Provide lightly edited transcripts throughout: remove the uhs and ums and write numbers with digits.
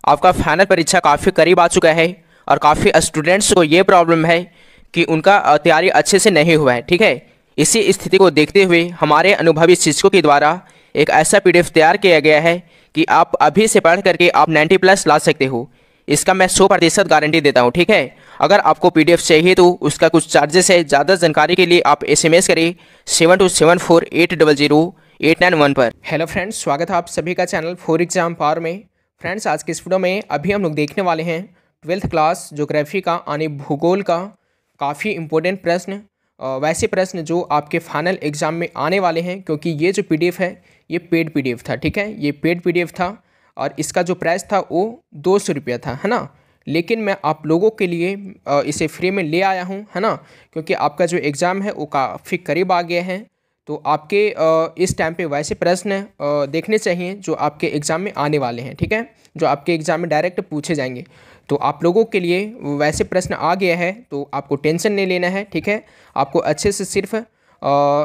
आपका फाइनल परीक्षा काफ़ी करीब आ चुका है और काफ़ी स्टूडेंट्स को ये प्रॉब्लम है कि उनका तैयारी अच्छे से नहीं हुआ है। ठीक है, इसी स्थिति को देखते हुए हमारे अनुभवी शिक्षकों के द्वारा एक ऐसा पीडीएफ तैयार किया गया है कि आप अभी से पढ़ करके आप 90+ ला सकते हो। इसका मैं 100% गारंटी देता हूँ। ठीक है, अगर आपको पीडीएफ चाहिए तो उसका कुछ चार्जेस है। ज़्यादा जानकारी के लिए आप SMS करें 7274800891 पर। हेलो फ्रेंड्स, स्वागत है आप सभी का चैनल फॉर एग्जाम पावर में। फ्रेंड्स, आज के इस वीडियो में अभी हम लोग देखने वाले हैं 12th क्लास ज्योग्राफी का यानी भूगोल का काफ़ी इंपॉर्टेंट प्रश्न, वैसे प्रश्न जो आपके फाइनल एग्जाम में आने वाले हैं, क्योंकि ये जो पीडीएफ है ये पेड पीडीएफ था। ठीक है, ये पेड पीडीएफ था और इसका जो प्राइस था वो 200 रुपया था, है ना। लेकिन मैं आप लोगों के लिए इसे फ्री में ले आया हूँ, है ना, क्योंकि आपका जो एग्ज़ाम है वो काफ़ी करीब आ गया है। तो आपके इस टाइम पे वैसे प्रश्न देखने चाहिए जो आपके एग्ज़ाम में आने वाले हैं। ठीक है, जो आपके एग्ज़ाम में डायरेक्ट पूछे जाएंगे। तो आप लोगों के लिए वैसे प्रश्न आ गया है, तो आपको टेंशन नहीं लेना है। ठीक है, आपको अच्छे से सिर्फ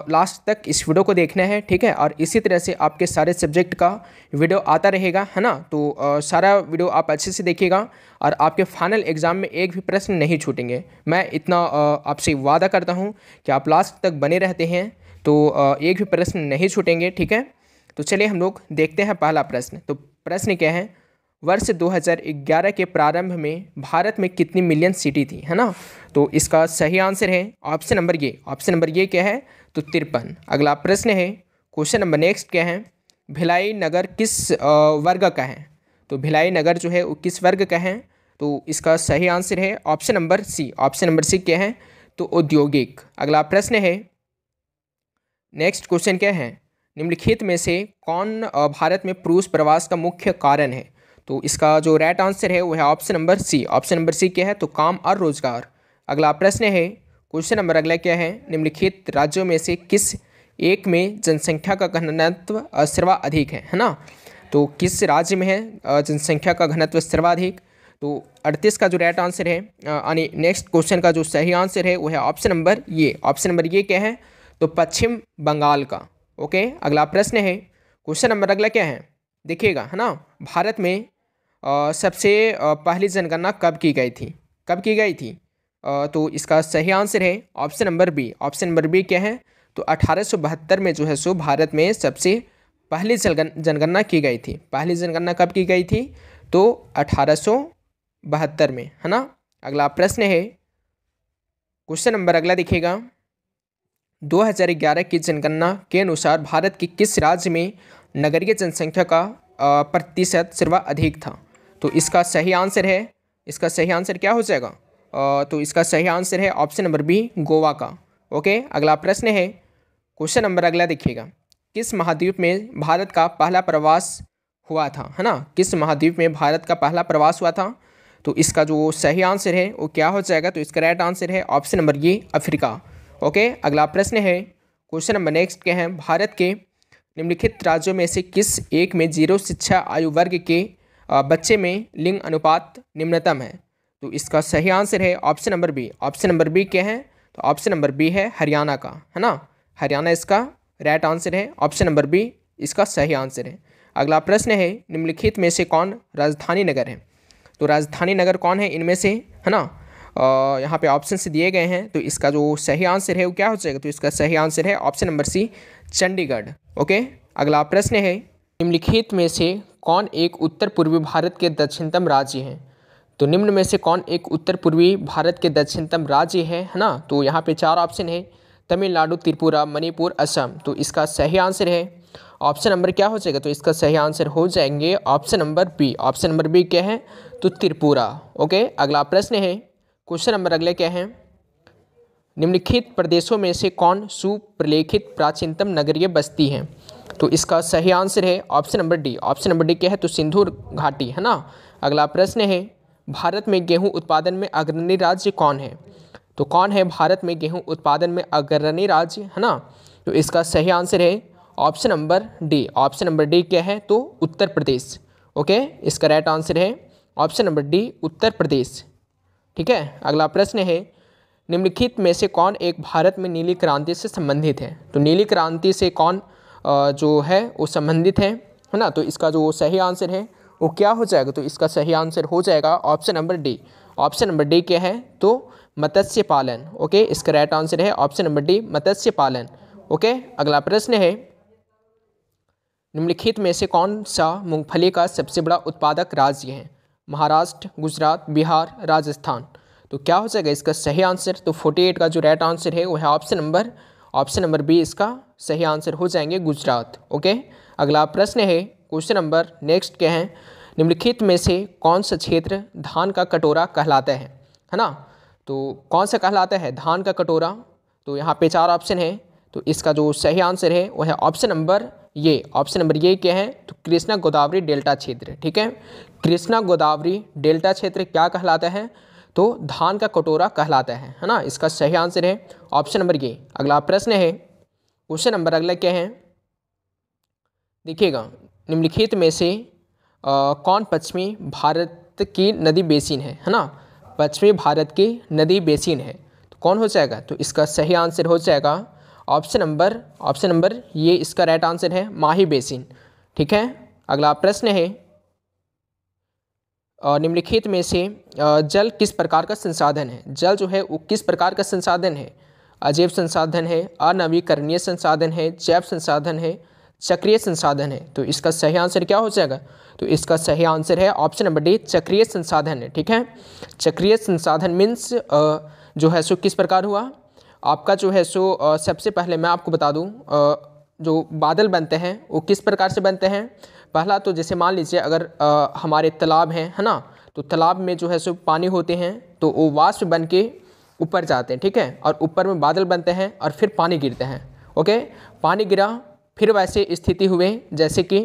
लास्ट तक इस वीडियो को देखना है। ठीक है, और इसी तरह से आपके सारे सब्जेक्ट का वीडियो आता रहेगा, है ना। तो सारा वीडियो आप अच्छे से देखिएगा और आपके फाइनल एग्ज़ाम में एक भी प्रश्न नहीं छूटेंगे। मैं इतना आपसे वादा करता हूँ कि आप लास्ट तक बने रहते हैं तो एक भी प्रश्न नहीं छूटेंगे। ठीक है, तो चलिए हम लोग देखते हैं पहला प्रश्न। तो प्रश्न क्या है, वर्ष 2011 के प्रारंभ में भारत में कितनी मिलियन सिटी थी, है ना। तो इसका सही आंसर है ऑप्शन नंबर ये। ऑप्शन नंबर ये क्या है, तो 53। अगला प्रश्न है, क्वेश्चन नंबर नेक्स्ट क्या है, भिलाई नगर किस वर्ग का है। तो भिलाई नगर जो है वो किस वर्ग का है। तो इसका सही आंसर है option number C. Option number C क्या है, तो औद्योगिक। अगला प्रश्न है, नेक्स्ट क्वेश्चन क्या है, निम्नलिखित में से कौन भारत में पुरुष प्रवास का मुख्य कारण है। तो इसका जो राइट आंसर है वो है option number C. Option number C क्या है, तो काम और रोजगार। अगला प्रश्न है, क्वेश्चन नंबर अगला क्या है, निम्नलिखित राज्यों में से किस एक में जनसंख्या का घनत्व सर्वाधिक है ना। तो किस राज्य में है जनसंख्या का घनत्व सर्वाधिक। तो 38 का जो राइट आंसर है यानी नेक्स्ट क्वेश्चन का जो सही आंसर है वो है ऑप्शन नंबर ये। ऑप्शन नंबर ये क्या है, तो पश्चिम बंगाल का। ओके, अगला प्रश्न है, क्वेश्चन नंबर अगला क्या है, देखिएगा, है ना। भारत में सबसे पहली जनगणना कब की गई थी, कब की गई थी। तो इसका सही आंसर है option number B. Option number B क्या है, तो 1872 में जो है सो भारत में सबसे पहली जनगणना की गई थी। पहली जनगणना कब की गई थी, तो 1872 में, है ना। अगला प्रश्न है, क्वेश्चन नंबर अगला देखिएगा, 2011 की जनगणना के अनुसार भारत के किस राज्य में नगरीय जनसंख्या का प्रतिशत सर्वाधिक था। तो इसका सही आंसर है, इसका सही आंसर क्या हो जाएगा, तो इसका सही आंसर है ऑप्शन नंबर बी, गोवा का। ओके, अगला प्रश्न है, क्वेश्चन नंबर अगला देखिएगा, किस महाद्वीप में भारत का पहला प्रवास हुआ था, है ना। किस महाद्वीप में भारत का पहला प्रवास हुआ था। तो इसका जो सही आंसर है वो क्या हो जाएगा, तो इसका राइट आंसर है ऑप्शन नंबर ये, अफ्रीका। ओके, अगला प्रश्न है, क्वेश्चन नंबर नेक्स्ट क्या है, भारत के निम्नलिखित राज्यों में से किस एक में 0 शिक्षा आयु वर्ग के बच्चे में लिंग अनुपात निम्नतम है। तो इसका सही आंसर है option number B. Option number B क्या है, तो ऑप्शन नंबर बी है हरियाणा का, है ना। हरियाणा इसका राइट आंसर है, ऑप्शन नंबर बी इसका सही आंसर है। अगला प्रश्न है, निम्नलिखित में से कौन राजधानी नगर है। तो राजधानी नगर कौन है इनमें से, है ना। यहाँ पे ऑप्शन से दिए गए हैं, तो इसका जो सही आंसर है वो क्या हो जाएगा, तो इसका सही आंसर है option number C, Chandigarh. Okay, अगला प्रश्न है, निम्नलिखित में से कौन एक उत्तर पूर्वी भारत के दक्षिणतम राज्य है। तो निम्न में से कौन एक उत्तर पूर्वी भारत के दक्षिणतम राज्य है ना। तो यहाँ पे 4 ऑप्शन है, तमिलनाडु, त्रिपुरा, मणिपुर, असम। तो इसका सही आंसर है ऑप्शन नंबर क्या हो जाएगा, तो इसका सही आंसर हो जाएंगे option number B. Option number B क्या है, तो त्रिपुरा। ओके, अगला प्रश्न है, क्वेश्चन नंबर अगले क्या है, निम्नलिखित प्रदेशों में से कौन सुप्रलेखित प्राचीनतम नगरीय बस्ती है। तो इसका सही आंसर है option number D. Option number D क्या है, तो सिंधु घाटी, है ना। अगला प्रश्न है, भारत में गेहूं उत्पादन में अग्रणी राज्य कौन है। तो कौन है भारत में गेहूं उत्पादन में अग्रणी राज्य, है ना। तो इसका सही आंसर है option number D. Option number D क्या है, तो उत्तर प्रदेश। ओके, इसका राइट आंसर है option number D, Uttar Pradesh. ठीक है, अगला प्रश्न है, निम्नलिखित में से कौन एक भारत में नीली क्रांति से संबंधित है। तो नीली क्रांति से कौन जो है वो संबंधित है ना। तो इसका जो सही आंसर है वो क्या हो जाएगा, तो इसका सही आंसर हो जाएगा option number D. Option number D क्या है, तो मत्स्य पालन। ओके, इसका राइट आंसर है ऑप्शन नंबर डी, मत्स्य पालन। ओके, अगला प्रश्न है, निम्नलिखित में से कौन सा मूंगफली का सबसे बड़ा उत्पादक राज्य है? महाराष्ट्र, गुजरात, बिहार, राजस्थान। तो क्या हो जाएगा इसका सही आंसर, तो 48 का जो राइट आंसर है वो है ऑप्शन नंबर बी इसका सही आंसर हो जाएंगे गुजरात। ओके, अगला प्रश्न है, क्वेश्चन नंबर नेक्स्ट क्या है, निम्नलिखित में से कौन सा क्षेत्र धान का कटोरा कहलाता है ना? तो कौन सा कहलाता है धान का कटोरा? तो यहाँ पे 4 ऑप्शन है, तो इसका जो सही आंसर है वो है ऑप्शन नंबर ये क्या है, तो कृष्णा गोदावरी डेल्टा क्षेत्र। ठीक है, कृष्णा गोदावरी डेल्टा क्षेत्र क्या कहलाता है, तो धान का कटोरा कहलाता है ना? इसका सही आंसर है ऑप्शन नंबर ये। अगला प्रश्न है, क्वेश्चन नंबर अगला क्या है, देखिएगा, निम्नलिखित में से कौन पश्चिमी भारत की नदी बेसिन है ना? पश्चिमी भारत की नदी बेसिन है, तो कौन हो जाएगा, तो इसका सही आंसर हो जाएगा ऑप्शन नंबर ये इसका राइट आंसर है माही बेसिन। ठीक है, अगला प्रश्न है, निम्नलिखित में से जल किस प्रकार का संसाधन है? जल जो है वो किस प्रकार का संसाधन है? अजैव संसाधन है, अनवीकरणीय संसाधन है, जैव संसाधन है, चक्रीय संसाधन है। तो इसका सही आंसर क्या हो जाएगा, तो इसका सही आंसर है ऑप्शन नंबर डी, चक्रीय संसाधन है। ठीक है, चक्रीय संसाधन मीन्स जो है सो किस प्रकार हुआ आपका जो है सो सबसे पहले मैं आपको बता दूं, जो बादल बनते हैं वो किस प्रकार से बनते हैं। पहला तो जैसे मान लीजिए अगर हमारे तालाब हैं है ना, तो तालाब में जो है सो पानी होते हैं, तो वो वाष्प बन के ऊपर जाते हैं। ठीक है, और ऊपर में बादल बनते हैं और फिर पानी गिरते हैं। ओके, पानी गिरा, फिर वैसे स्थिति हुए जैसे कि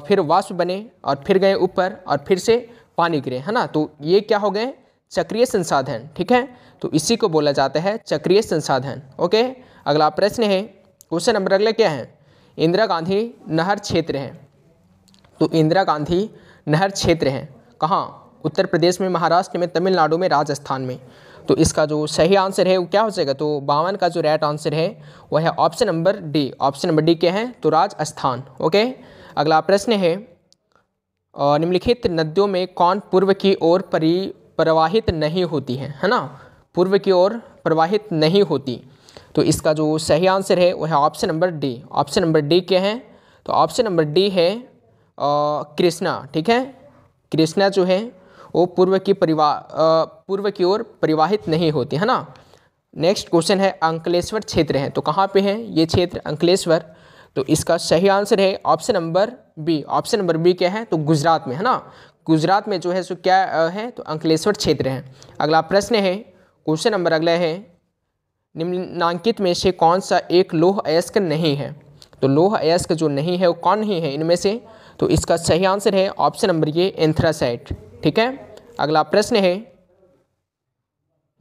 फिर वाष्प बने और फिर गए ऊपर और फिर से पानी गिरे, है ना? तो ये क्या हो गए, चक्रीय संसाधन। ठीक है, तो इसी को बोला जाता है चक्रीय संसाधन। ओके, अगला प्रश्न है, क्वेश्चन नंबर अगला क्या है, इंदिरा गांधी नहर क्षेत्र है। तो इंदिरा गांधी नहर क्षेत्र है कहाँ? उत्तर प्रदेश में, महाराष्ट्र में, तमिलनाडु में, राजस्थान में। तो इसका जो सही आंसर है वो क्या हो जाएगा, तो 52 का जो राइट आंसर है वह है option number D. Option number D क्या है, तो राजस्थान। ओके, अगला प्रश्न है, निम्नलिखित नदियों में कौन पूर्व की ओर प्रवाहित नहीं होती है ना? पूर्व की ओर प्रवाहित नहीं होती। तो इसका जो सही आंसर है वह है option number D. Option number D क्या है, तो ऑप्शन नंबर डी है कृष्णा। ठीक है, कृष्णा जो है वो पूर्व की ओर परिवाहित नहीं होती है ना। नेक्स्ट क्वेश्चन है, अंकलेश्वर क्षेत्र है, तो कहाँ पे है ये क्षेत्र अंकलेश्वर? तो इसका सही आंसर है option number B. Option number B क्या है, तो गुजरात में, है ना? गुजरात में जो है सो क्या है, तो अंकलेश्वर क्षेत्र है। अगला प्रश्न है, क्वेश्चन नंबर अगला है, निम्नांकित में से कौन सा एक लौह अयस्क नहीं है? तो लौह अयस्क जो नहीं है वो कौन नहीं है इनमें से? तो इसका सही आंसर है ऑप्शन नंबर ये एंथ्रासाइट। ठीक है, अगला प्रश्न है,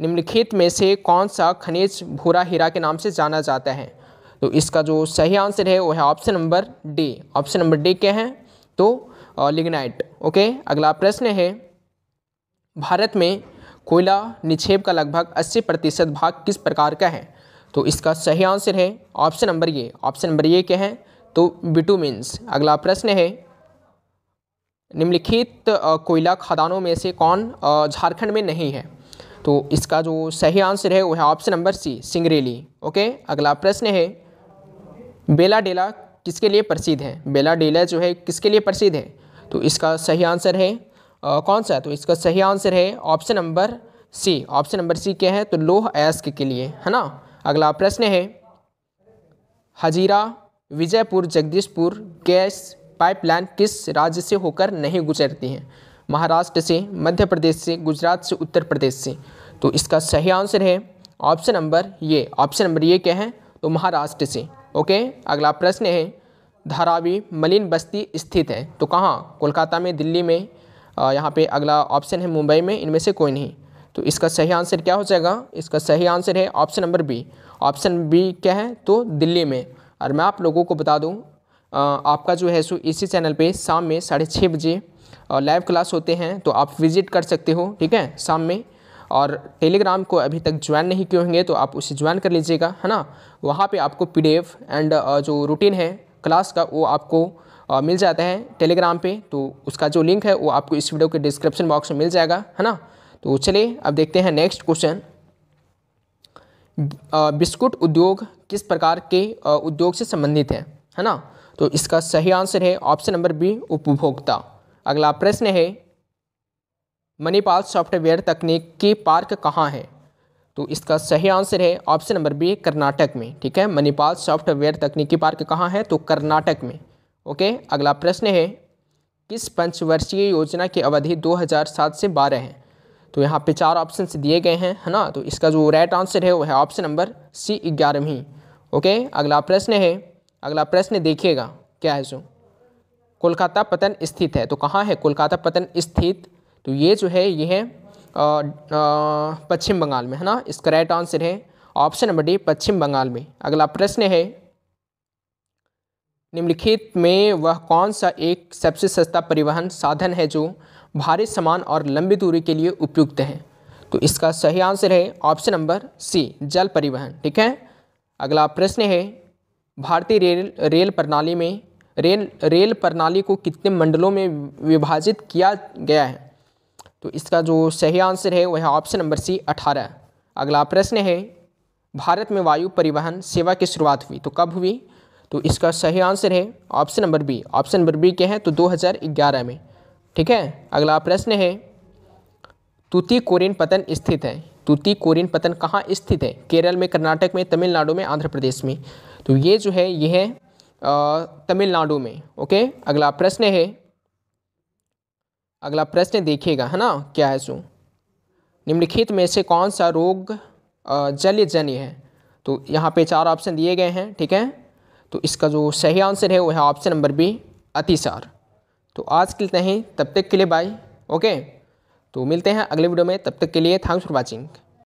निम्नलिखित में से कौन सा खनिज भूरा हीरा के नाम से जाना जाता है? तो इसका जो सही आंसर है वो है option number D. Option number D क्या है, तो लिग्नाइट। ओके, अगला प्रश्न है, भारत में कोयला निक्षेप का लगभग 80% भाग किस प्रकार का है? तो इसका सही आंसर है ऑप्शन नंबर ये। ऑप्शन नंबर ये क्या है, तो बिटुमिन्स। अगला प्रश्न है, निम्नलिखित कोयला खदानों में से कौन झारखंड में नहीं है? तो इसका जो सही आंसर है वो है ऑप्शन नंबर सी, सिंगरेली। ओके, अगला प्रश्न है, बेला डेला किसके लिए प्रसिद्ध है? बेला डेला जो है किसके लिए प्रसिद्ध है? तो इसका सही आंसर है कौन सा? तो इसका सही आंसर है option number C. Option number C क्या है, तो लौह अयस्क के लिए, है ना? अगला प्रश्न है, हजीरा विजयपुर जगदीशपुर गैस पाइपलाइन किस राज्य से होकर नहीं गुजरती हैं? महाराष्ट्र से, मध्य प्रदेश से, गुजरात से, उत्तर प्रदेश से। तो इसका सही आंसर है ऑप्शन नंबर ये। ऑप्शन नंबर ये क्या है, तो महाराष्ट्र से। ओके, अगला प्रश्न है, धारावी मलिन बस्ती स्थित है, तो कहाँ? कोलकाता में, दिल्ली में, यहाँ पे अगला ऑप्शन है मुंबई में, इनमें से कोई नहीं। तो इसका सही आंसर क्या हो जाएगा, इसका सही आंसर है option number B. Option B क्या है, तो दिल्ली में। और मैं आप लोगों को बता दूं, आपका जो है सो इसी चैनल पे शाम में 6:30 बजे लाइव क्लास होते हैं, तो आप विजिट कर सकते हो। ठीक है, शाम में। और टेलीग्राम को अभी तक ज्वाइन नहीं किए होंगे तो आप उसे ज्वाइन कर लीजिएगा, है ना? वहाँ पे आपको PDF एंड जो रूटीन है क्लास का वो आपको मिल जाता है टेलीग्राम पे, तो उसका जो लिंक है वो आपको इस वीडियो के डिस्क्रिप्शन बॉक्स में मिल जाएगा, है ना। तो चलिए अब देखते हैं नेक्स्ट क्वेश्चन। बिस्कुट उद्योग किस प्रकार के उद्योग से संबंधित है ना। तो इसका सही आंसर है ऑप्शन नंबर बी, उपभोक्ता। अगला प्रश्न है मणिपाल सॉफ्टवेयर तकनीकी पार्क कहाँ है। तो इसका सही आंसर है ऑप्शन नंबर बी, कर्नाटक में। ठीक है, मणिपाल सॉफ्टवेयर तकनीकी पार्क कहाँ है, तो कर्नाटक में। ओके, अगला प्रश्न है किस पंचवर्षीय योजना की अवधि 2007 से 12 है। तो यहाँ पे 4 ऑप्शन दिए गए हैं, है ना। तो इसका जो राइट आंसर है वो है ऑप्शन नंबर सी, 11वीं। ओके, अगला प्रश्न देखिएगा क्या है। सो कोलकाता पतन स्थित है, तो कहाँ है कोलकाता पतन स्थित। तो ये जो है ये है पश्चिम बंगाल में, है ना। इसका राइट आंसर है ऑप्शन नंबर डी, पश्चिम बंगाल में। अगला प्रश्न है निम्नलिखित में वह कौन सा एक सबसे सस्ता परिवहन साधन है जो भारी सामान और लंबी दूरी के लिए उपयुक्त है। तो इसका सही आंसर है ऑप्शन नंबर सी, जल परिवहन। ठीक है, अगला प्रश्न है भारतीय रेल प्रणाली को कितने मंडलों में विभाजित किया गया है। तो इसका जो सही आंसर है वह है ऑप्शन नंबर सी, 18। अगला प्रश्न है भारत में वायु परिवहन सेवा की शुरुआत हुई, तो कब हुई। तो इसका सही आंसर है option number B. Option number B क्या है, तो 2011 में। ठीक है, अगला प्रश्न है तूतीकोरिन पतन स्थित है। तूतीकोरिन पतन कहाँ स्थित है, केरल में, कर्नाटक में, तमिलनाडु में, आंध्र प्रदेश में। तो ये जो है ये है तमिलनाडु में। ओके, अगला प्रश्न देखिएगा, है ना, क्या है। सो निम्नलिखित में से कौन सा रोग जन्य है। तो यहाँ पे 4 ऑप्शन दिए गए हैं। ठीक है, तो इसका जो सही आंसर है वो है ऑप्शन नंबर बी, अतिसार। तो आज के लिए इतना ही, तब तक के लिए बाय। ओके, तो मिलते हैं अगले वीडियो में, तब तक के लिए थैंक्स फॉर वॉचिंग।